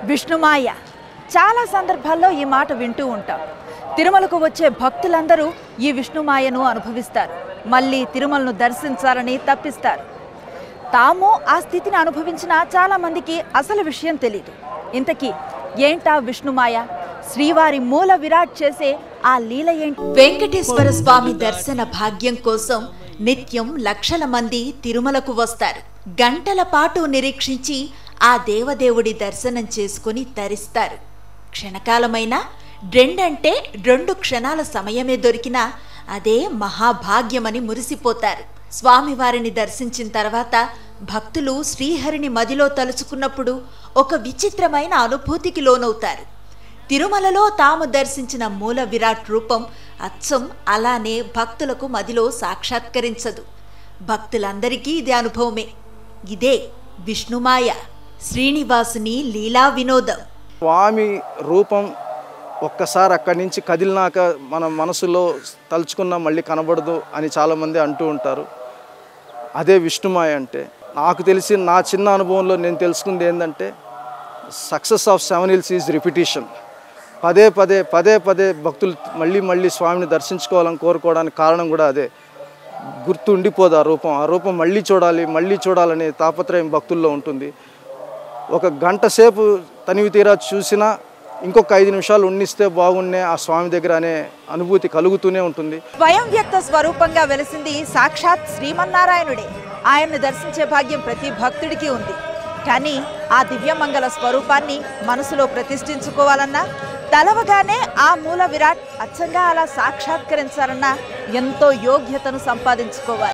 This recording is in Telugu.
విష్ణుమాయ చాలా సందర్భాల్లో ఈ మాట వింటూ ఉంటాం. తిరుమలకు వచ్చే భక్తులందరూ ఈ విష్ణుమాయను అనుభవిస్తారు. మళ్ళీ తిరుమలను దర్శించాలని తప్పిస్తారు. తాము ఆ స్థితిని అనుభవించిన చాలా మందికి అసలు విషయం తెలియదు. ఇంతకీ ఏంటా విష్ణుమాయ? శ్రీవారి మూల విరాట్ చేసే ఆ లీల ఏంటి? వెంకటేశ్వర స్వామి దర్శన భాగ్యం కోసం నిత్యం లక్షల మంది తిరుమలకు వస్తారు. గంటల పాటు నిరీక్షించి ఆ దేవదేవుడి దర్శనం చేసుకుని తరిస్తారు. క్షణకాలమైనా రెండంటే 2 క్షణాల సమయమే దొరికినా అదే మహాభాగ్యమని మురిసిపోతారు. స్వామివారిని దర్శించిన తర్వాత భక్తులు శ్రీహరిని మదిలో తలుచుకున్నప్పుడు ఒక విచిత్రమైన అనుభూతికి లోనవుతారు. తిరుమలలో తాము దర్శించిన మూల విరాట్ రూపం అచ్చం అలానే భక్తులకు మదిలో సాక్షాత్కరించదు. భక్తులందరికీ ఇది అనుభవమే. ఇదే విష్ణుమాయ, శ్రీనివాసుని లీలా వినోదం. స్వామి రూపం ఒక్కసారి అక్కడి నుంచి కదిలినాక మన మనసులో తలుచుకున్నా మళ్ళీ కనబడదు అని చాలామంది అంటూ ఉంటారు. అదే విష్ణుమాయ అంటే. నాకు తెలిసి నా చిన్న అనుభవంలో నేను తెలుసుకుంది ఏంటంటే, success of 7 hills is repetition. పదే పదే భక్తులు మళ్ళీ స్వామిని దర్శించుకోవాలని కోరుకోవడానికి కారణం కూడా అదే. గుర్తు ఉండిపోదు ఆ రూపం మళ్ళీ చూడాలనే తాపత్రయం భక్తుల్లో ఉంటుంది. ఒక గంట సేపు తనివి తీరా చూసినా ఇంకొక 5 నిమిషాలు ఉండిస్తే బాగున్నే ఆ స్వామి దగ్గర అనే అనుభూతి కలుగుతూనే ఉంటుంది. స్వయం వ్యక్త స్వరూపంగా వెలిసింది సాక్షాత్ శ్రీమన్నారాయణుడే. ఆయన్ని దర్శించే భాగ్యం ప్రతి భక్తుడికి ఉంది. కానీ ఆ దివ్యమంగళ స్వరూపాన్ని మనసులో ప్రతిష్ఠించుకోవాలన్నా, తలవగానే ఆ మూల విరాట్ అచ్చంగా అలా సాక్షాత్కరించాలన్నా ఎంతో యోగ్యతను సంపాదించుకోవాలి.